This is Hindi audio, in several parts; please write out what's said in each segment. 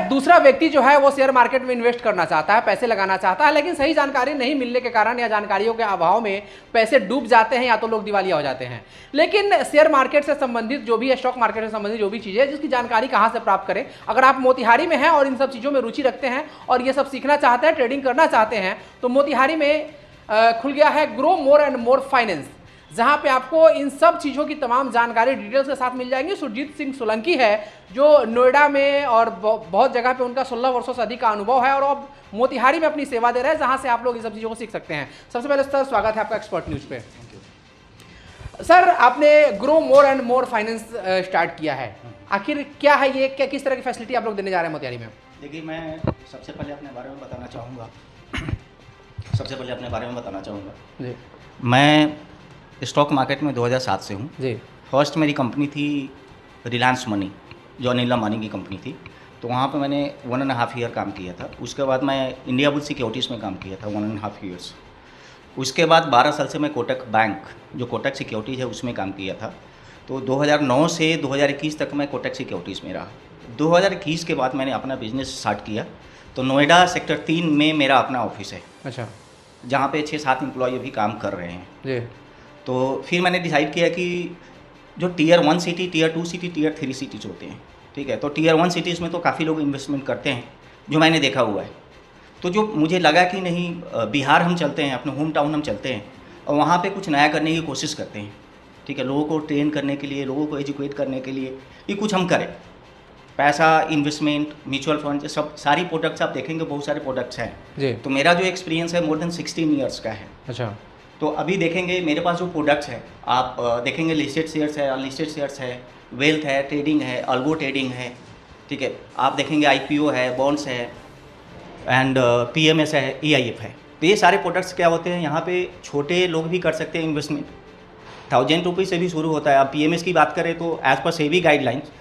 दूसरा व्यक्ति जो है वो शेयर मार्केट में इन्वेस्ट करना चाहता है, पैसे लगाना चाहता है, लेकिन सही जानकारी नहीं मिलने के कारण या जानकारियों के अभाव में पैसे डूब जाते हैं या तो लोग दिवालिया हो जाते हैं। लेकिन शेयर मार्केट से संबंधित जो भी है, स्टॉक मार्केट से संबंधित जो भी चीज़ें, जिसकी जानकारी कहाँ से प्राप्त करें। अगर आप मोतिहारी में हैं और इन सब चीज़ों में रुचि रखते हैं और ये सब सीखना चाहते हैं, ट्रेडिंग करना चाहते हैं, तो मोतिहारी में खुल गया है grow more and more finance, जहां पे आपको इन सब चीज़ों की तमाम जानकारी डिटेल्स के साथ मिल जाएंगी। सुरजीत सिंह सोलंकी है जो नोएडा में और बहुत जगह पे उनका 16 वर्षों से अधिक का अनुभव है और अब मोतिहारी में अपनी सेवा दे रहे हैं, जहां से आप लोग इन सब चीज़ों को सीख सकते हैं। सबसे पहले सर स्वागत है आपका एक्सपर्ट न्यूज़ पे। सर आपने grow more and more finance start किया है, आखिर क्या है ये, क्या किस तरह की फैसिलिटी आप लोग देने जा रहे हैं मोतिहारी में? देखिए, मैं सबसे पहले अपने बारे में बताना चाहूँगा जी। मैं स्टॉक मार्केट में 2007 से हूँ जी। फर्स्ट मेरी कंपनी थी रिलायंस मनी, जो अनिल अंबानी की कंपनी थी, तो वहाँ पे मैंने 1.5 ईयर काम किया था। उसके बाद मैं इंडिया बुल्स सिक्योरिटीज़ में काम किया था 1.5 ईयर्स। उसके बाद 12 साल से मैं कोटक बैंक, जो कोटक सिक्योरिटीज़ है, उसमें काम किया था। तो 2009 से 2021 तक मैं कोटक सिक्योरिटीज़ में रहा। 2021 के बाद मैंने अपना बिजनेस स्टार्ट किया, तो नोएडा सेक्टर 3 में मेरा अपना ऑफिस है। अच्छा। जहाँ पे 6-7 एम्प्लॉय अभी काम कर रहे हैं जी। तो फिर मैंने डिसाइड किया कि जो tier 1 city, tier 2 city, tier 3 cities होते हैं, ठीक है, तो टियर 1 सिटीज़ में तो काफ़ी लोग इन्वेस्टमेंट करते हैं, जो मैंने देखा हुआ है। तो जो मुझे लगा कि नहीं, बिहार हम चलते हैं, अपने होम टाउन हम चलते हैं और वहाँ पे कुछ नया करने की कोशिश करते हैं, ठीक है, लोगों को ट्रेन करने के लिए, लोगों को एजुकेट करने के लिए कि कुछ हम करें। पैसा, इन्वेस्टमेंट, म्यूचुअल फंड, सब सारी प्रोडक्ट्स आप देखेंगे, बहुत सारे प्रोडक्ट्स हैं जी। तो मेरा जो एक्सपीरियंस है मोर देन 16 ईयर्स का है। अच्छा। तो अभी देखेंगे मेरे पास जो प्रोडक्ट्स हैं, आप देखेंगे लिस्टेड शेयर्स है, अनलिस्टेड शेयर्स है, वेल्थ है, ट्रेडिंग है, अल्गो ट्रेडिंग है, ठीक है, आप देखेंगे IPO है, बॉन्ड्स है एंड PMS है, EIF है। तो ये सारे प्रोडक्ट्स क्या होते हैं, यहाँ पे छोटे लोग भी कर सकते हैं इन्वेस्टमेंट, 1000 रुपीज़ से भी शुरू होता है। आप PMS की बात करें तो as per SEBI guidelines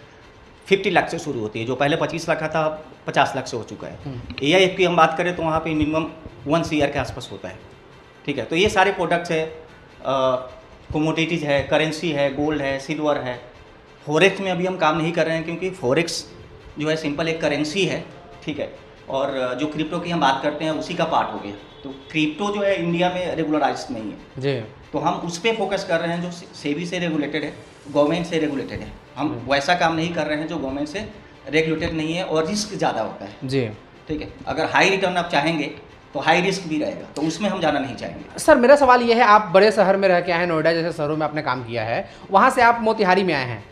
50 lakh से शुरू होती है, जो पहले 25 लाख का था 50 लाख से हो चुका है। EIF की हम बात करें तो वहाँ पे मिनिमम 1 CR के आसपास होता है, ठीक है। तो ये सारे प्रोडक्ट्स है, कमोडिटीज़ है, करेंसी है, गोल्ड है, सिल्वर है। फॉरेक्स में अभी हम काम नहीं कर रहे हैं क्योंकि फॉरेक्स जो है सिंपल एक करेंसी है, ठीक है, और जो क्रिप्टो की हम बात करते हैं उसी का पार्ट हो गया। तो क्रिप्टो जो है इंडिया में रेगुलराइज नहीं है जी, तो हम उस पर फोकस कर रहे हैं जो सेबी से रेगुलेटेड है, गवर्नमेंट से रेगुलेटेड है। हम वैसा काम नहीं कर रहे हैं जो गवर्नमेंट से रेगुलेटेड नहीं है और रिस्क ज़्यादा होता है जी, ठीक है। अगर हाई रिटर्न आप चाहेंगे तो हाई रिस्क भी रहेगा, तो उसमें हम जाना नहीं चाहेंगे। सर मेरा सवाल ये है, आप बड़े शहर में रह के आए हैं, नोएडा जैसे शहरों में आपने काम किया है, वहाँ से आप मोतिहारी में आए हैं,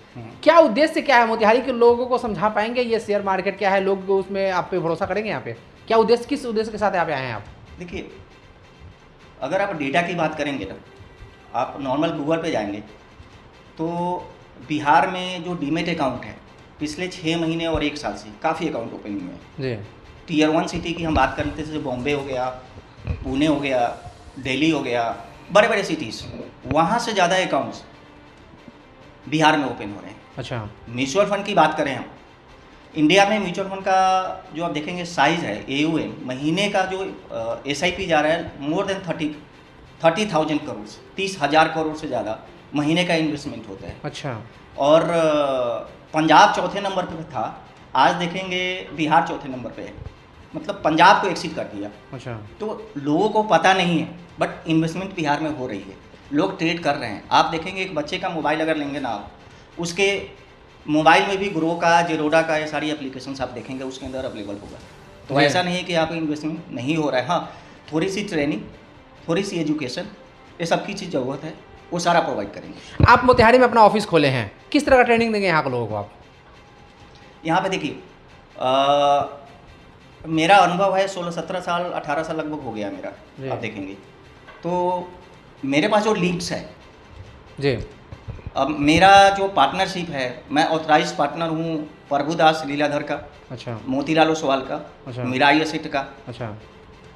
क्या उद्देश्य क्या है? मोतिहारी के लोगों को समझा पाएंगे ये शेयर मार्केट क्या है, लोग उसमें आप पे भरोसा करेंगे? यहाँ पे क्या उद्देश्य, किस उद्देश्य के साथ यहाँ पे आए हैं आप? देखिए, अगर आप डेटा की बात करेंगे ना, आप नॉर्मल गूगल पे जाएंगे तो बिहार में जो डीमेट अकाउंट है पिछले 6 महीने और 1 साल से काफ़ी अकाउंट ओपन हुए हैं। टियर 1 सिटी की हम बात करते जैसे बॉम्बे हो गया, पुणे हो गया, दिल्ली हो गया, बड़े बड़े सिटीज़, वहाँ से ज़्यादा अकाउंट्स बिहार में ओपन हो रहे हैं। अच्छा। म्यूचुअल फंड की बात करें हम, इंडिया में म्यूचुअल फंड का जो आप देखेंगे साइज़ है, AUM महीने का जो SIP जा रहा है मोर देन 30,000 करोड़, 30,000 करोड़ से ज़्यादा महीने का इन्वेस्टमेंट होता है। अच्छा। और पंजाब चौथे नंबर पर था, आज देखेंगे बिहार चौथे नंबर पे है, मतलब पंजाब को एक्सीड कर दिया। अच्छा। तो लोगों को पता नहीं है बट इन्वेस्टमेंट बिहार में हो रही है, लोग ट्रेड कर रहे हैं। आप देखेंगे एक बच्चे का मोबाइल अगर लेंगे ना आप, उसके मोबाइल में भी ग्रो का, जेरोडा का, ये सारी एप्लीकेशंस आप देखेंगे उसके अंदर अवेलेबल होगा। तो ऐसा नहीं है कि यहाँ पे इन्वेस्टमेंट नहीं हो रहा है। हाँ, थोड़ी सी ट्रेनिंग, थोड़ी सी एजुकेशन, ये सब की चीज़ ज़रूरत है, वो सारा प्रोवाइड करेंगे। आप मोतिहारी में अपना ऑफिस खोले हैं, किस तरह का ट्रेनिंग देंगे यहाँ के लोगों को आप? यहाँ पे देखिए, मेरा अनुभव है 16-17 साल, 18 साल लगभग हो गया मेरा, आप देखेंगे तो मेरे पास जो लीड्स है जी। अब मेरा जो पार्टनरशिप है, मैं ऑथराइज पार्टनर हूँ प्रभुदास लीलाधर का, अच्छा, मोतीलाल ओसवाल का, अच्छा, मिराई एसेट का, अच्छा,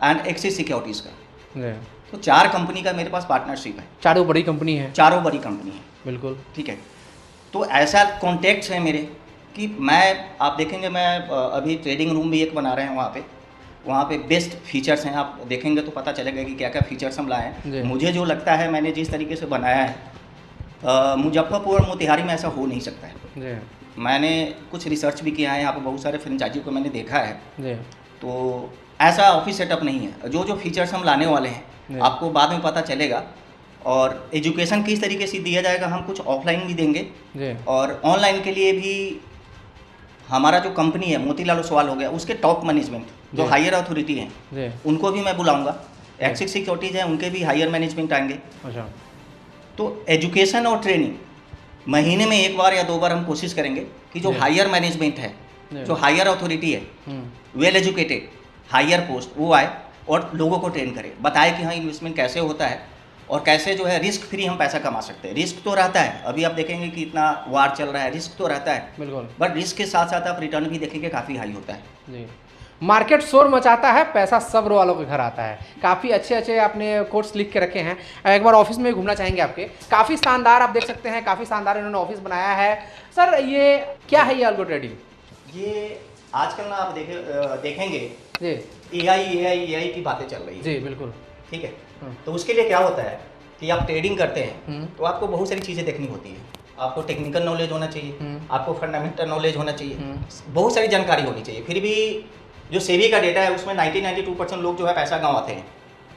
एंड एक्सिस सिक्योरिटीज़ का। तो 4 कंपनी का मेरे पास पार्टनरशिप है। चारों बड़ी कंपनी है? चारों बड़ी कंपनी है, बिल्कुल, ठीक है। तो ऐसा कॉन्टेक्ट्स है मेरे कि मैं, आप देखेंगे मैं अभी ट्रेडिंग रूम भी एक बना रहे हैं वहाँ पे बेस्ट फीचर्स हैं, आप देखेंगे तो पता चलेगा कि क्या क्या फीचर्स हम लाए हैं। मुझे जो लगता है, मैंने जिस तरीके से बनाया है, मुजफ्फरपुर और मोतिहारी में ऐसा हो नहीं सकता है। मैंने कुछ रिसर्च भी किया है, यहाँ पे बहुत सारे फ्रेंचाइजी को मैंने देखा है जी। तो ऐसा ऑफिस सेटअप नहीं है। जो जो फीचर्स हम लाने वाले हैं आपको बाद में पता चलेगा। और एजुकेशन किस तरीके से दिया जाएगा, हम कुछ ऑफलाइन भी देंगे जी। और ऑनलाइन के लिए भी हमारा जो कंपनी है मोतीलाल ओसवाल हो गया, उसके टॉप मैनेजमेंट जो हायर अथॉरिटी हैं उनको भी मैं बुलाऊंगा। एक्सिस सिक्योरिटीज़ हैं उनके भी हायर मैनेजमेंट आएंगे। अच्छा। तो एजुकेशन और ट्रेनिंग महीने में 1 बार या 2 बार हम कोशिश करेंगे कि जो हायर मैनेजमेंट है, जो हायर अथॉरिटी है, वेल एजुकेटेड हायर पोस्ट, वो आए और लोगों को ट्रेन करे, बताए कि हाँ इन्वेस्टमेंट कैसे होता है और कैसे जो है रिस्क फ्री हम पैसा कमा सकते हैं। रिस्क तो रहता है, अभी आप देखेंगे कि इतना वार चल रहा है, रिस्क तो रहता है बिल्कुल, बट रिस्क के साथ साथ आप रिटर्न भी देखेंगे काफ़ी हाई होता है जी। मार्केट शोर मचाता है, पैसा सब्र वालों के घर आता है। काफ़ी अच्छे अच्छे आपने कोट्स लिख के रखे हैं। एक बार ऑफिस में घूमना चाहेंगे आपके, काफ़ी शानदार आप देख सकते हैं, काफ़ी शानदार इन्होंने ऑफिस बनाया है। सर ये क्या है ये अल्गो ट्रेडिंग? ये आजकल ना आप देखेंगे जी, एआई की बातें चल रही है। जी बिल्कुल, ठीक है। तो उसके लिए क्या होता है कि आप ट्रेडिंग करते हैं तो आपको बहुत सारी चीज़ें देखनी होती है। आपको टेक्निकल नॉलेज होना चाहिए, आपको फंडामेंटल नॉलेज होना चाहिए, बहुत सारी जानकारी होनी चाहिए। फिर भी जो सेबी का डेटा है उसमें 92% लोग जो है पैसा गंवाते हैं।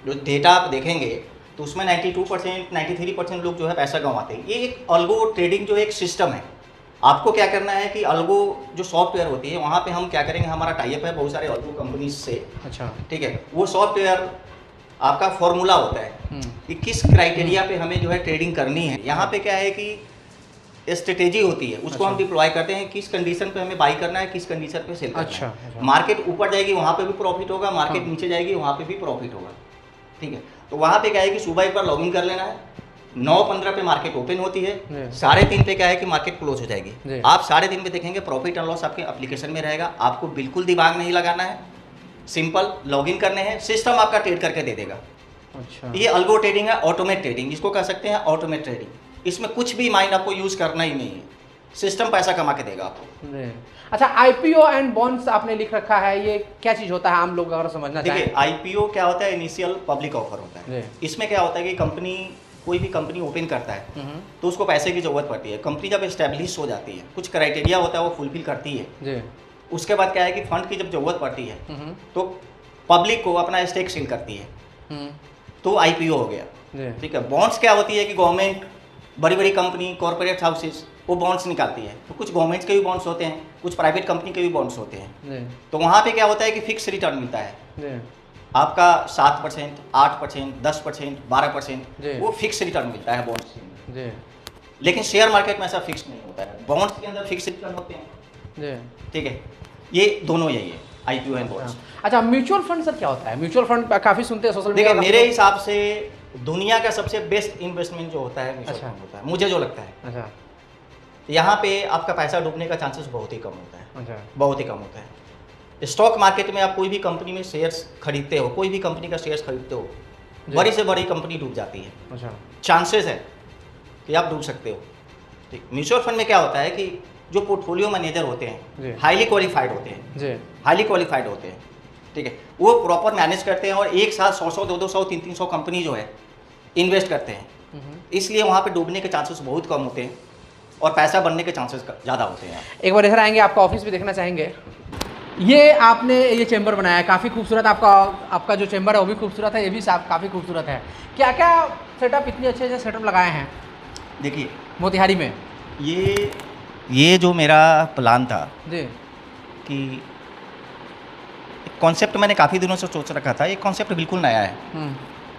जो डेटा आप देखेंगे तो उसमें 92% 93% लोग जो है पैसा गंवाते हैं। ये एक अल्गो ट्रेडिंग जो एक सिस्टम है। आपको क्या करना है कि अल्गो जो सॉफ्टवेयर होती है वहाँ पे हम क्या करेंगे, हमारा टाइप है बहुत सारे अल्गो कंपनीज से। अच्छा, ठीक है। वो सॉफ्टवेयर आपका फॉर्मूला होता है कि किस क्राइटेरिया पे हमें जो है ट्रेडिंग करनी है। यहाँ पे क्या है कि स्ट्रेटेजी होती है, उसको हम डिप्लॉय करते हैं किस कंडीशन पे हमें बाई करना है, किस कंडीशन पे सेल करना है। मार्केट ऊपर जाएगी वहाँ पे भी प्रॉफिट होगा, मार्केट नीचे जाएगी वहाँ पे भी प्रॉफिट होगा। ठीक है। तो वहाँ पे क्या है कि सुबह एक बार लॉगिन कर लेना है, 9:15 पे मार्केट ओपन होती है, 3:30 पे क्या है कि मार्केट क्लोज हो जाएगी। आप 3:30 पे देखेंगे प्रॉफिट एंड लॉस आपके एप्लीकेशन में रहेगा। आपको बिल्कुल दिमाग नहीं लगाना है, सिंपल लॉगिन करने हैं, सिस्टम आपका ट्रेड करके दे देगा। अच्छा, ये अल्गो ट्रेडिंग है, ऑटोमेट ट्रेडिंग जिसको कह सकते हैं, ऑटोमेट ट्रेडिंग। इसमें कुछ भी माइंड आपको यूज करना ही नहीं है, सिस्टम पैसा कमा के देगा आपको। अच्छा, आईपीओ एंड बॉन्ड्स आपने लिख रखा है, ये क्या चीज होता है आम लोग अगर समझना चाहें? देखिए आईपीओ क्या होता है, इनिशियल पब्लिक ऑफर होता है। इसमें क्या होता है कि कंपनी, कोई भी कंपनी ओपन करता है तो उसको पैसे की जरूरत पड़ती है। कंपनी जब एस्टेब्लिश हो जाती है, कुछ क्राइटेरिया होता है वो फुलफिल करती है, उसके बाद क्या है कि फंड की जब जरूरत पड़ती है तो पब्लिक को अपना स्टेक सेल करती है, तो आईपीओ हो गया। ठीक है। बॉन्ड्स क्या होती है कि गवर्नमेंट, बड़ी बड़ी कंपनी, कॉर्पोरेट हाउसेस वो बॉन्ड्स निकालती है। तो कुछ गवर्नमेंट के भी बॉन्ड्स होते हैं, कुछ प्राइवेट कंपनी के भी बॉन्ड्स होते हैं। तो वहाँ पे क्या होता है कि फिक्स रिटर्न मिलता है आपका 7%, 8%, 10%, 12%, वो फिक्स रिटर्न मिलता है बॉन्ड्स के अंदर। लेकिन शेयर मार्केट में ऐसा फिक्स नहीं होता है, बॉन्ड्स के अंदर फिक्स रिटर्न होते हैं। ठीक है। ये दोनों यही है, आईपीओ एंड बॉन्ड्स। अच्छा, म्यूचुअल फंड सर क्या होता है? म्यूचुअल फंड काफी सुनते हैं सोशल मीडिया। देखिए मेरे हिसाब से दुनिया का सबसे बेस्ट इन्वेस्टमेंट जो होता है म्यूचुअल फंड होता है, मुझे जो लगता है। अच्छा, यहाँ पे आपका पैसा डूबने का चांसेस बहुत ही कम होता है। अच्छा, बहुत ही कम होता है। स्टॉक मार्केट में आप कोई भी कंपनी में शेयर्स खरीदते हो, कोई भी कंपनी का शेयर्स खरीदते हो, बड़ी से बड़ी कंपनी डूब जाती है। अच्छा, चांसेस है कि आप डूब सकते हो। ठीक। म्यूचुअल फंड में क्या होता है कि जो पोर्टफोलियो मैनेजर होते हैं हाईली क्वालिफाइड होते हैं, हाईली क्वालिफाइड होते हैं। ठीक है। वो प्रॉपर मैनेज करते हैं और एक साथ 100-100, 200, 300 कंपनी जो है इन्वेस्ट करते हैं, इसलिए वहाँ पे डूबने के चांसेस बहुत कम होते हैं और पैसा बनने के चांसेस ज़्यादा होते हैं। एक बार इधर आएंगे, आपका ऑफिस भी देखना चाहेंगे। ये आपने ये चेंबर बनाया है, काफ़ी खूबसूरत। आपका जो चेंबर है वो भी खूबसूरत है, ये भी काफ़ी खूबसूरत है। क्या क्या सेटअप, इतने अच्छे अच्छे सेटअप लगाए हैं? देखिए मोतिहारी में ये जो मेरा प्लान था जी, कि कॉन्सेप्ट मैंने काफ़ी दिनों से सोच रखा था, ये कॉन्सेप्ट बिल्कुल नया है।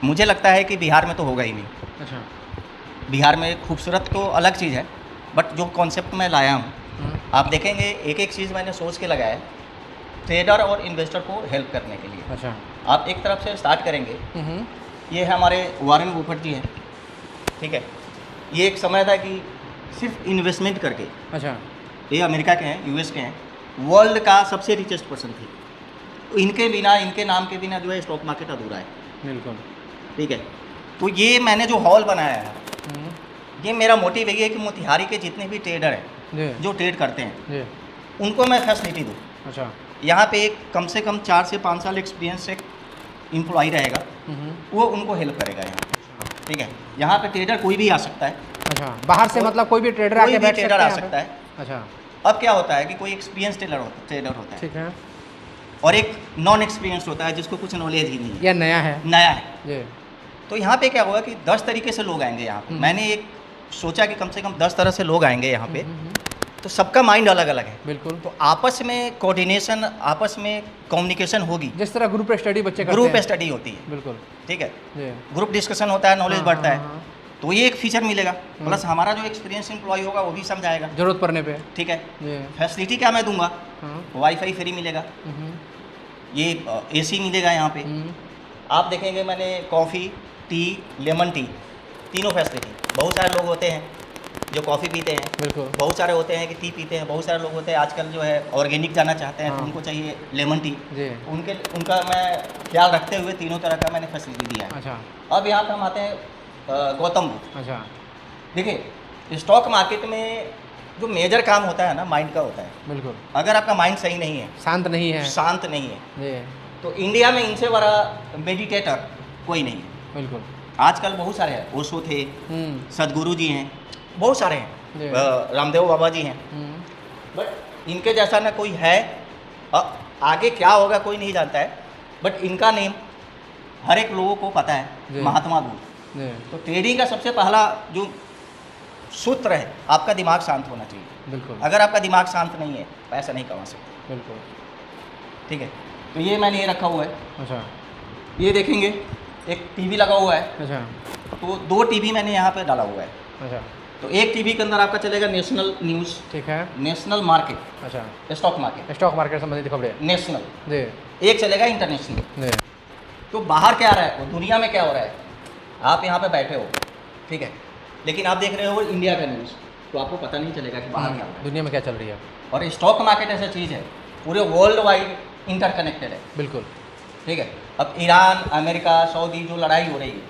मुझे लगता है कि बिहार में तो होगा ही नहीं। अच्छा, बिहार में खूबसूरत तो अलग चीज़ है, बट जो कॉन्सेप्ट मैं लाया हूँ, आप देखेंगे एक एक चीज़ मैंने सोच के लगाया है ट्रेडर और इन्वेस्टर को हेल्प करने के लिए। अच्छा, आप एक तरफ से स्टार्ट करेंगे, ये है हमारे वॉरेन बफेट जी हैं। ठीक है। ये एक समय था कि सिर्फ इन्वेस्टमेंट करके, अच्छा, ये अमेरिका के हैं, यूएस के हैं, वर्ल्ड का सबसे रिचेस्ट पर्सन थे। तो इनके बिना, इनके नाम के बिना जो है स्टॉक मार्केट अधूरा है। बिल्कुल। ठीक है। तो ये मैंने जो हॉल बनाया है, ये मेरा मोटिव यही है कि मोतिहारी के जितने भी ट्रेडर हैं जो ट्रेड करते हैं उनको मैं फैसिलिटी दूँ। अच्छा, यहाँ पे एक कम से कम 4 से 5 साल एक्सपीरियंस एक एम्प्लॉई रहेगा, वो उनको हेल्प करेगा यहाँ। ठीक है। यहाँ पे ट्रेडर कोई भी आ सकता है। अच्छा, बाहर से मतलब कोई भी ट्रेडर आके बैठ सकता है? आ सकता है। अच्छा, अब क्या होता है कि कोई एक्सपीरियंस ट्रेडर होता है, ठीक है, और एक नॉन एक्सपीरियंस होता है जिसको कुछ नॉलेज ही नहीं है, या नया है, नया है। जी, तो यहाँ पे क्या होगा कि 10 तरीके से लोग आएंगे यहाँ पे। मैंने एक सोचा कि कम से कम 10 तरह से लोग आएंगे यहाँ पे, तो सबका माइंड अलग अलग है। बिल्कुल। तो आपस में कोऑर्डिनेशन, आपस में कम्युनिकेशन होगी, जिस तरह ग्रुप स्टडी बच्चे करते ग्रुप हैं। स्टडी होती है, बिल्कुल, ठीक है, जी, ग्रुप डिस्कशन होता है, नॉलेज हाँ, बढ़ता हाँ, है। हाँ। तो ये एक फीचर मिलेगा, प्लस हमारा जो एक्सपीरियंस एम्प्लॉय होगा वो भी समझाएगा, जरूरत पड़ने पे, ठीक है। जी, फैसिलिटी क्या मैं दूंगा, हाँ, वाईफाई फ्री मिलेगा, हम्म, ये एसी मिलेगा यहाँ पे। हम्म, आप देखेंगे मैंने कॉफ़ी, टी, लेमन टी, तीनों फैसिलिटी। बहुत सारे लोग होते हैं जो कॉफ़ी पीते हैं, बिल्कुल, बहुत सारे होते हैं कि टी पीते हैं, बहुत सारे लोग होते हैं आजकल जो है ऑर्गेनिक जाना चाहते हैं, हाँ। तो उनको चाहिए लेमन टी। जी, उनका मैं ख्याल रखते हुए तीनों तरह का मैंने फैसिलिटी दिया है। अच्छा, अब यहाँ पर हम आते हैं गौतम बुद्ध। अच्छा, देखिए, स्टॉक मार्केट में जो मेजर काम होता है ना, माइंड का होता है। बिल्कुल, अगर आपका माइंड सही नहीं है, शांत नहीं है, शांत नहीं है, जी, तो इंडिया में इनसे बड़ा मेडिटेटर कोई नहीं है। बिल्कुल, आजकल बहुत सारे हैं, ओशो थे, सदगुरु जी हैं, बहुत सारे जी। हैं, रामदेव बाबा जी हैं, बट इनके जैसा ना कोई है। आगे क्या होगा कोई नहीं जानता है, बट इनका नेम हर एक लोगों को पता जी। है, महात्मा बुद्ध। जी, तो ट्रेडिंग का सबसे पहला जो सूत्र है, आपका दिमाग शांत होना चाहिए। बिल्कुल, अगर आपका दिमाग शांत नहीं है, पैसा नहीं कमा सकते, बिल्कुल, ठीक है। तो ये मैंने ये रखा हुआ है, अच्छा, ये देखेंगे एक टीवी लगा हुआ है, अच्छा, तो 2 टीवी मैंने यहाँ पे डाला हुआ है। अच्छा, तो एक टीवी के अंदर आपका चलेगा नेशनल न्यूज़, ठीक है, नेशनल मार्केट, अच्छा, स्टॉक मार्केट, स्टॉक मार्केट संबंधित खबरें, नेशनल। जी, एक चलेगा इंटरनेशनल। जी, तो बाहर क्या रहा है, वो दुनिया में क्या हो रहा है, आप यहाँ पे बैठे हो, ठीक है, लेकिन आप देख रहे हो इंडिया का न्यूज़, तो आपको पता नहीं चलेगा कि बाहर क्या हो रहा है। दुनिया में क्या चल रही है, और स्टॉक मार्केट ऐसा चीज़ है, पूरे वर्ल्ड वाइड इंटरकनेक्टेड है, बिल्कुल, ठीक है। अब ईरान, अमेरिका, सऊदी जो लड़ाई हो रही है,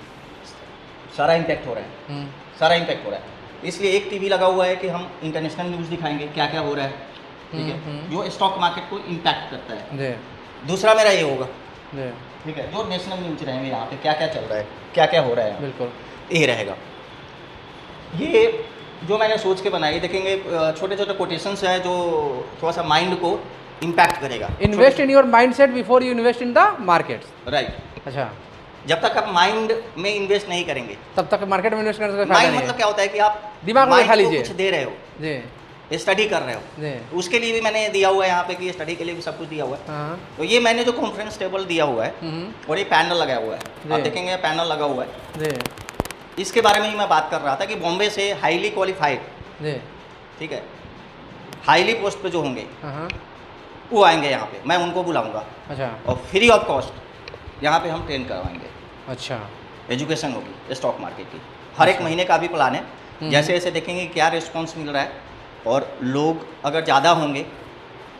सारा इम्पैक्ट हो रहा है, सारा इम्पैक्ट हो रहा है। इसलिए एक टीवी लगा हुआ है कि हम इंटरनेशनल न्यूज़ दिखाएंगे, क्या क्या हो रहा है, ठीक है, जो स्टॉक मार्केट को इम्पैक्ट करता है। जी, दूसरा मेरा ये होगा, जी, ठीक है, जो नेशनल न्यूज़ रहेंगे यहाँ पे क्या क्या चल रहा है, क्या क्या हो रहा है, बिल्कुल, ये रहेगा। ये जो मैंने सोच के बनाई, देखेंगे छोटे छोटे कोटेशंस हैं जो थोड़ा सा माइंड को इम्पैक्ट करेगा। Invest in your mind set before you invest in the markets, right. अच्छा, जब तक आप माइंड में इन्वेस्ट नहीं करेंगे, तब तक मार्केट में इन्वेस्ट करने से फायदा माइंड नहीं मतलब है, क्या होता है कि आप दिमाग में mind बैठा को लीजिए, कुछ दे रहे हो, जी, स्टडी कर रहे हो, जी, तो उसके लिए भी मैंने दिया हुआ है यहाँ पे कि स्टडी के लिए भी सब कुछ दिया हुआ है। हाँ, तो ये मैंने जो कॉन्फ्रेंस टेबल दिया हुआ है और ये पैनल लगा हुआ है, आप जी। देखेंगे पैनल लगा हुआ है, जी, इसके बारे में ही मैं बात कर रहा था कि बॉम्बे से हाईली क्वालिफाइड, जी, ठीक है, हाईली पोस्ट पे जो होंगे हाँ, वो आएंगे यहाँ पे, मैं उनको बुलाऊंगा अच्छा, और फ्री ऑफ कॉस्ट यहाँ पे हम ट्रेन करवाएंगे। अच्छा, एजुकेशन होगी स्टॉक मार्केट की, हर एक महीने का भी प्लान है। जैसे जैसे देखेंगे क्या रिस्पॉन्स मिल रहा है, और लोग अगर ज़्यादा होंगे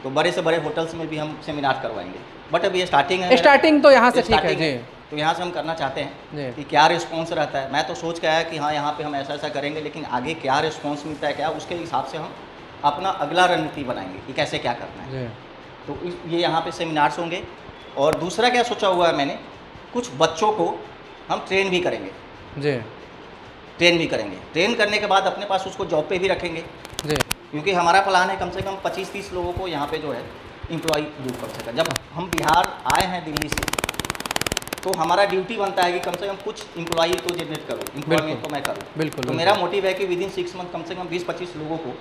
तो बड़े से बड़े होटल्स में भी हम सेमिनार करवाएंगे। बट अभी ये स्टार्टिंग है, स्टार्टिंग तो यहाँ से ठीक है, starting जी, तो यहाँ से हम करना चाहते हैं जी, कि क्या रिस्पॉन्स रहता है। मैं तो सोच के आया कि हाँ यहाँ पे हम ऐसा ऐसा करेंगे, लेकिन आगे क्या रिस्पॉन्स मिलता है क्या, उसके हिसाब से हम अपना अगला रणनीति बनाएंगे कि कैसे क्या करना है। जी, तो ये यहाँ पे सेमिनार्स होंगे। और दूसरा क्या सोचा हुआ है मैंने, कुछ बच्चों को हम ट्रेन भी करेंगे, जी, ट्रेन भी करेंगे। ट्रेन करने के बाद अपने पास उसको जॉब पे भी रखेंगे, जी, क्योंकि हमारा प्लान है कम से कम 25-30 लोगों को यहाँ पे जो है एम्प्लॉय ड्यूट कर सका। जब हम बिहार आए हैं दिल्ली से, तो हमारा ड्यूटी बनता है कि कम से कम कुछ एम्प्लॉय तो जनरेट करूँ, एम्प्लॉयमेंट तो मैं करूँ। बिल्कुल, तो मेरा मोटिव है कि विदिन 6 मंथ कम से कम 20-25 लोगों को,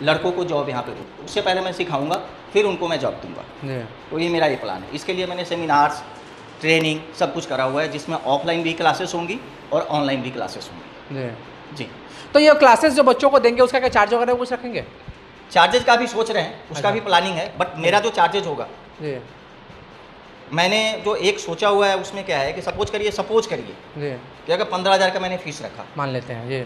लड़कों को जॉब यहाँ पे दूँ। उससे पहले मैं सिखाऊंगा, फिर उनको मैं जॉब दूंगा। जी, तो ये मेरा ये प्लान है। इसके लिए मैंने सेमिनार्स, ट्रेनिंग सब कुछ करा हुआ है, जिसमें ऑफलाइन भी क्लासेस होंगी और ऑनलाइन भी क्लासेस होंगी। जी, जी। तो ये क्लासेस जो बच्चों को देंगे उसका क्या चार्ज वगैरह कुछ रखेंगे? चार्जेस का भी सोच रहे हैं, उसका अच्छा। भी प्लानिंग है, बट मेरा जो चार्जेज होगा, जी, मैंने जो एक सोचा हुआ है उसमें क्या है कि सपोज करिए जी, कि अगर 15,000 का मैंने फीस रखा, मान लेते हैं, जी,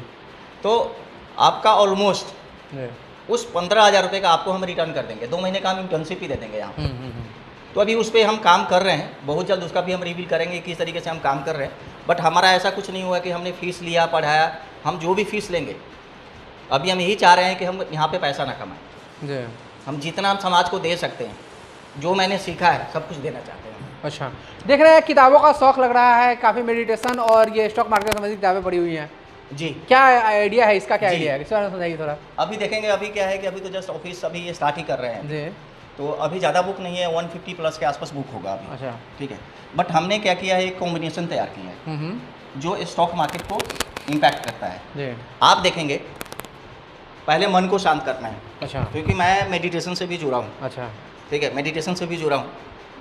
तो आपका ऑलमोस्ट जी, उस 15,000 रुपये का आपको हम रिटर्न कर देंगे। 2 महीने का हम इंटर्नशिप ही दे देंगे यहाँ। हम्म, तो अभी उस पर हम काम कर रहे हैं, बहुत जल्द उसका भी हम रिवील करेंगे किस तरीके से हम काम कर रहे हैं। बट हमारा ऐसा कुछ नहीं हुआ कि हमने फ़ीस लिया, पढ़ाया। हम जो भी फ़ीस लेंगे, अभी हम यही चाह रहे हैं कि हम यहाँ पे पैसा ना कमाएं। जी, हम जितना हम समाज को दे सकते हैं, जो मैंने सीखा है सब कुछ देना चाहते हैं। अच्छा, देख रहे हैं किताबों का शौक़ लग रहा है, काफ़ी मेडिटेशन और ये स्टॉक मार्केट से संबंधित किताबें पढ़ी हुई हैं। जी। क्या आइडिया है इसका, क्या जी। आइडिया है, इसका समझाइए थोड़ा। अभी देखेंगे, अभी क्या है कि अभी तो जस्ट ऑफिस अभी ये स्टार्ट ही कर रहे हैं, जी। तो अभी ज़्यादा बुक नहीं है, 150 प्लस के आसपास बुक होगा अभी। अच्छा। ठीक है, बट हमने क्या किया है, एक कॉम्बिनेशन तैयार किया है जो स्टॉक मार्केट को इम्पैक्ट करता है। जी। आप देखेंगे, पहले मन को शांत करना है। अच्छा। क्योंकि मैं मेडिटेशन से भी जुड़ा हूँ। अच्छा। ठीक है, मेडिटेशन से भी जुड़ा हूँ,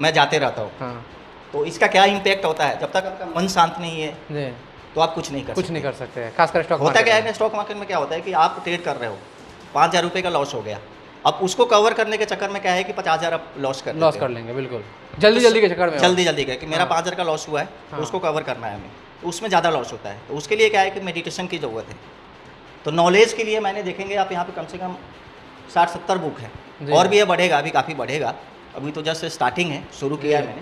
मैं जाते रहता हूँ। हाँ। तो इसका क्या इम्पैक्ट होता है, जब तक आपका मन शांत नहीं है जी। तो आप कुछ नहीं कर कुछ सकते। नहीं कर सकते, खासकर स्टॉक होता मार्केट क्या है में। ना, स्टॉक मार्केट में क्या होता है कि आप ट्रेड कर रहे हो, 5,000 रुपये का लॉस हो गया, अब उसको कवर करने के चक्कर में क्या है कि 50,000 आप लॉस कर लेंगे, बिल्कुल जल्दी के चक्कर में। जल्दी का कि मेरा हाँ। 5,000 का लॉस हुआ है, हाँ। तो उसको कवर करना है हमें, तो उसमें ज़्यादा लॉस होता है। तो उसके लिए क्या है कि मेडिटेशन की ज़रूरत है। तो नॉलेज के लिए मैंने देखेंगे आप यहाँ पे कम से कम 60-70 बुक है, और भी ये बढ़ेगा, अभी काफ़ी बढ़ेगा, अभी तो जस्ट स्टार्टिंग है, शुरू किया है मैंने।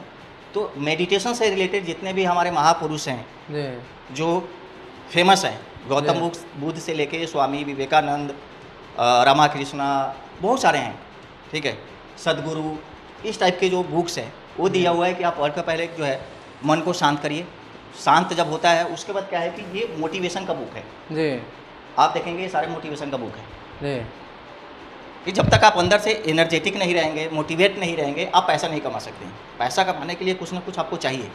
तो मेडिटेशन से रिलेटेड जितने भी हमारे महापुरुष हैं जो फेमस हैं, गौतम बुद्ध से लेके स्वामी विवेकानंद, रामाकृष्णा, बहुत सारे हैं, ठीक है, सदगुरु, इस टाइप के जो बुक्स हैं वो दिया हुआ है कि आप पढ़ कर पहले जो है मन को शांत करिए। शांत जब होता है उसके बाद क्या है कि ये मोटिवेशन का बुक है जी। आप देखेंगे ये सारे मोटिवेशन का बुक है जी। कि जब तक आप अंदर से एनर्जेटिक नहीं रहेंगे, मोटिवेट नहीं रहेंगे, आप पैसा नहीं कमा सकते हैं। पैसा कमाने के लिए कुछ ना कुछ आपको चाहिए,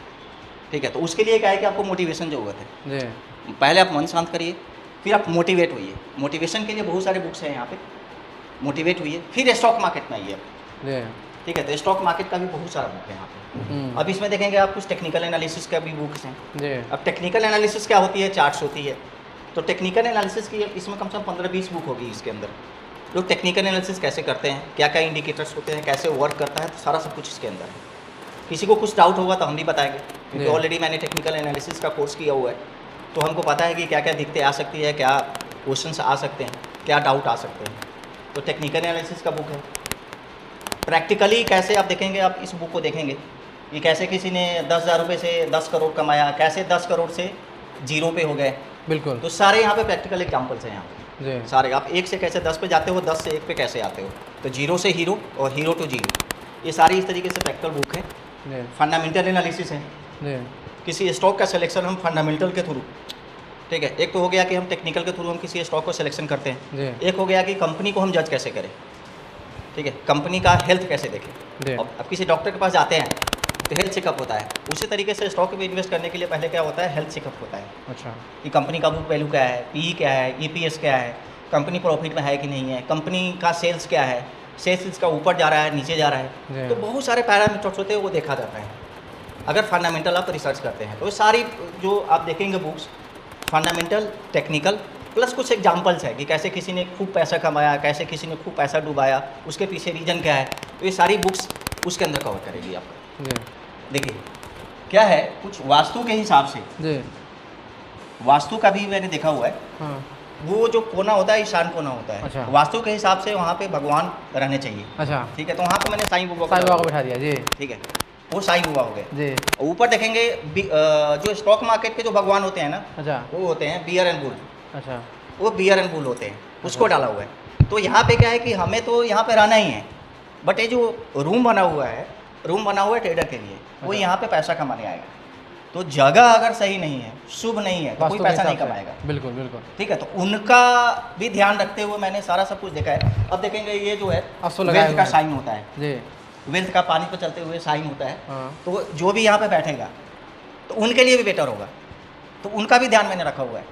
ठीक है, तो उसके लिए क्या है कि आपको मोटिवेशन ज़रूरत है। जी। पहले आप मन शांत करिए, फिर आप मोटिवेट होइए। मोटिवेशन के लिए बहुत सारे बुक्स हैं यहाँ पे, मोटिवेट हुई है, फिर स्टॉक मार्केट में आइए। ठीक है, तो स्टॉक मार्केट का भी बहुत सारा बुक है यहाँ पे। अब इसमें देखेंगे आप कुछ टेक्निकल एनालिसिस का भी बुक्स हैं। अब टेक्निकल एनालिसिस क्या होती है, चार्ट्स होती है, तो टेक्निकल एनालिसिस की इसमें कम से कम 15-20 बुक होगी इसके अंदर। लोग टेक्निकल एनालिसिस कैसे करते हैं, क्या क्या इंडिकेटर्स होते हैं, कैसे वर्क करता है, तो सारा सब कुछ इसके अंदर है। किसी को कुछ डाउट होगा तो हम भी बताएंगे, क्योंकि ऑलरेडी मैंने टेक्निकल एनालिसिस का कोर्स किया हुआ है, तो हमको पता है कि क्या क्या दिक्कतें आ सकती है, क्या क्वेश्चंस आ सकते हैं, क्या डाउट आ सकते हैं। तो टेक्निकल एनालिसिस का बुक है। प्रैक्टिकली कैसे आप देखेंगे, आप इस बुक को देखेंगे कि कैसे किसी ने 10,000 रुपये से 10 करोड़ कमाया, कैसे 10 करोड़ से 0 पे हो गए। बिल्कुल। तो सारे यहाँ पे प्रैक्टिकल एग्जाम्पल्स हैं यहाँ पे जी। सारे। आप 1 से कैसे 10 पे जाते हो, 10 से 1 पे कैसे आते हो, तो 0 से हीरो और हीरो टू 0, ये सारी इस तरीके से प्रैक्टिकल बुक है। फंडामेंटल एनालिसिस है, किसी स्टॉक का सिलेक्शन हम फंडामेंटल के थ्रू, ठीक है, एक तो हो गया कि हम टेक्निकल के थ्रू हम किसी स्टॉक को सिलेक्शन करते हैं, एक हो गया कि कंपनी को हम जज कैसे करें, ठीक है, कंपनी का हेल्थ कैसे देखें। अब किसी डॉक्टर के पास जाते हैं तो हेल्थ चेकअप होता है, उसी तरीके से स्टॉक में इन्वेस्ट करने के लिए पहले क्या होता है, हेल्थ चेकअप होता है। अच्छा। कि कंपनी का बुक वैल्यू क्या है, पीई क्या है, ईपीएस क्या है, कंपनी प्रॉफिट में है कि नहीं है, कंपनी का सेल्स क्या है, सेल्स इसका ऊपर जा रहा है, नीचे जा रहा है, तो बहुत सारे पैरामीटर्स होते हैं, वो देखा जाता है अगर फंडामेंटल आप रिसर्च करते हैं। तो ये सारी जो आप देखेंगे बुक्स, फंडामेंटल, टेक्निकल, प्लस कुछ एग्जाम्पल्स है कि कैसे किसी ने खूब पैसा कमाया, कैसे किसी ने खूब पैसा डुबाया, उसके पीछे रीजन क्या है, तो ये सारी बुक्स उसके अंदर कवर करेगी आपको। देखिए क्या है, कुछ वास्तु के हिसाब से, वास्तु का भी मैंने देखा हुआ है। हाँ। वो जो कोना होता है ईशान कोना होता है। अच्छा। वास्तु के हिसाब से वहाँ पे भगवान रहने चाहिए। अच्छा। ठीक है, तो वहाँ पे मैंने साईं बाबा को बैठा दिया जी। ठीक है, वो साईं बाबा हो गए जी। ऊपर देखेंगे जो स्टॉक मार्केट के जो भगवान होते हैं ना, अच्छा, वो होते हैं बियर एंड बुल। अच्छा। वो बियर एंड बुल होते हैं, उसको डाला हुआ है। तो यहाँ पे क्या है कि हमें तो यहाँ पे रहना ही है, बट ये जो रूम बना हुआ है ट्रेडर के लिए, वो यहाँ पे पैसा कमाने आएगा। तो जगह अगर सही नहीं है, शुभ नहीं है, तो कोई पैसा नहीं कमाएगा। बिल्कुल बिल्कुल। ठीक है, तो उनका भी ध्यान रखते हुए मैंने सारा सब कुछ देखा है। अब देखेंगे ये जो है वेल्थ का साइन होता है जी, वेल्थ का पानी पर चलते हुए साइन होता है। तो जो भी यहाँ पे बैठेगा तो उनके लिए भी बेटर होगा, तो उनका भी ध्यान मैंने रखा हुआ है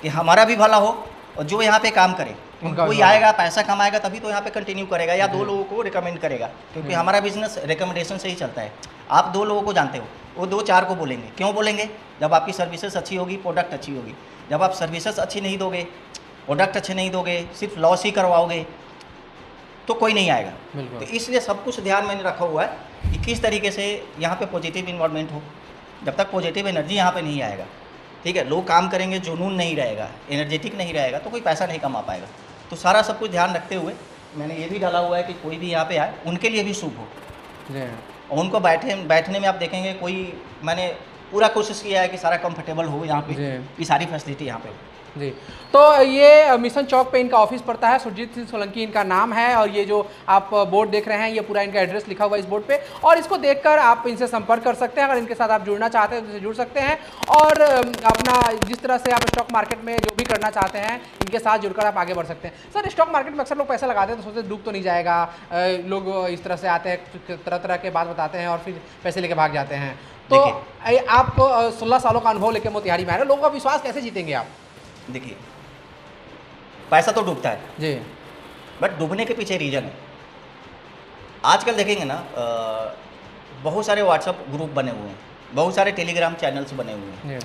कि हमारा भी भला हो, और जो यहाँ पे काम करे, कोई आएगा पैसा कमाएगा तभी तो यहाँ पे कंटिन्यू करेगा, या 2 लोगों को रिकमेंड करेगा, क्योंकि हमारा बिजनेस रिकमेंडेशन से ही चलता है। आप 2 लोगों को जानते हो, वो 2-4 को बोलेंगे। क्यों बोलेंगे? जब आपकी सर्विसेज अच्छी होगी, प्रोडक्ट अच्छी होगी। जब आप सर्विसेज अच्छी नहीं दोगे, प्रोडक्ट अच्छे नहीं दोगे, सिर्फ लॉस ही करवाओगे, तो कोई नहीं आएगा। तो इसलिए सब कुछ ध्यान मैंने रखा हुआ है कि किस तरीके से यहाँ पे पॉजिटिव इन्वायरमेंट हो। जब तक पॉजिटिव एनर्जी यहाँ पे नहीं आएगा, ठीक है, लोग काम करेंगे, जुनून नहीं रहेगा, एनर्जेटिक नहीं रहेगा, तो कोई पैसा नहीं कमा पाएगा। तो सारा सब कुछ ध्यान रखते हुए मैंने ये भी डाला हुआ है कि कोई भी यहाँ पे आए उनके लिए भी शुभ हो। और उनको बैठने में आप देखेंगे, कोई मैंने पूरा कोशिश किया है कि सारा कंफर्टेबल हो यहाँ पे, ये सारी फैसिलिटी यहाँ पे हो। जी। तो ये मिशन चौक पे इनका ऑफिस पड़ता है, सुरजीत सिंह सोलंकी इनका नाम है, और ये जो आप बोर्ड देख रहे हैं ये पूरा इनका एड्रेस लिखा हुआ है इस बोर्ड पे, और इसको देखकर आप इनसे संपर्क कर सकते हैं। अगर इनके साथ आप जुड़ना चाहते हैं तो इनसे जुड़ सकते हैं, और अपना जिस तरह से आप स्टॉक मार्केट में जो भी करना चाहते हैं इनके साथ जुड़कर आप आगे बढ़ सकते हैं। सर, स्टॉक मार्केट में अक्सर लोग पैसा लगाते हैं तो सोचते हैं डूब तो नहीं जाएगा, लोग इस तरह से आते हैं, तरह तरह के बात बताते हैं और फिर पैसे लेके भाग जाते हैं। तो आपको 16 सालों का अनुभव लेकर मोतिहारी में आ रहे हैं, लोगों का विश्वास कैसे जीतेंगे आप? देखिए, पैसा तो डूबता है जी, बट डूबने के पीछे रीज़न है। आजकल देखेंगे ना, बहुत सारे व्हाट्सएप ग्रुप बने हुए हैं, बहुत सारे टेलीग्राम चैनल्स बने हुए हैं।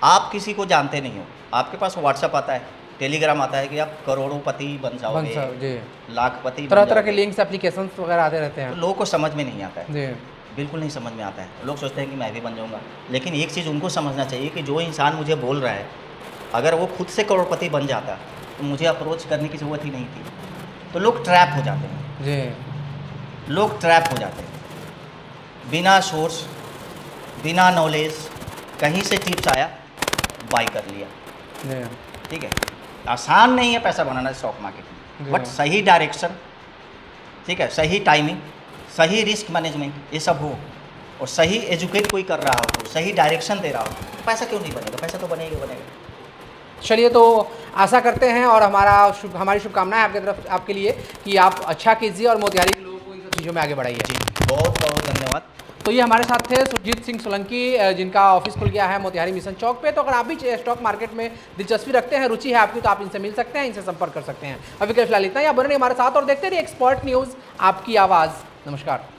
आप किसी को जानते नहीं हो, आपके पास व्हाट्सएप आता है, टेलीग्राम आता है कि आप करोड़ोंपति बन जाओगे, लाखपति, तरह तरह के लिंक्स, एप्लीकेशंस वगैरह आते रहते हैं। तो लोगों को समझ में नहीं आता है जी, बिल्कुल नहीं समझ में आता है। लोग सोचते हैं कि मैं भी बन जाऊंगा, लेकिन एक चीज़ उनको समझना चाहिए कि जो इंसान मुझे बोल रहा है, अगर वो खुद से करोड़पति बन जाता तो मुझे अप्रोच करने की ज़रूरत ही नहीं थी। तो लोग ट्रैप हो जाते हैं जी, लोग ट्रैप हो जाते हैं बिना सोर्स, बिना नॉलेज, कहीं से टिप्स आया, बाई कर लिया। ठीक है, आसान नहीं है पैसा बनाना स्टॉक मार्केट में, बट सही डायरेक्शन, ठीक है, सही टाइमिंग, सही रिस्क मैनेजमेंट, ये सब हो, और सही एजुकेट कोई कर रहा हो, सही डायरेक्शन दे रहा हो, पैसा क्यों नहीं बनेगा? पैसा तो बनेगा बनेगा। चलिए, तो आशा करते हैं और हमारी शुभकामनाएं आपकी तरफ, आपके लिए, कि आप अच्छा कीजिए और मोतिहारी के लोगों को इन सब चीज़ों में आगे बढ़ाइए। जी, बहुत बहुत धन्यवाद। तो ये हमारे साथ थे सुरजीत सिंह सोलंकी, जिनका ऑफिस खुल गया है मोतिहारी मिशन चौक पे। तो अगर आप भी स्टॉक मार्केट में दिलचस्पी रखते हैं, रुचि है आपकी, तो आप इनसे मिल सकते हैं, इनसे संपर्क कर सकते हैं। अभी के फिलहाल इतना ही। आप बने रहिए हमारे साथ और देखते रहिए एक्सपर्ट न्यूज़, आपकी आवाज़। नमस्कार।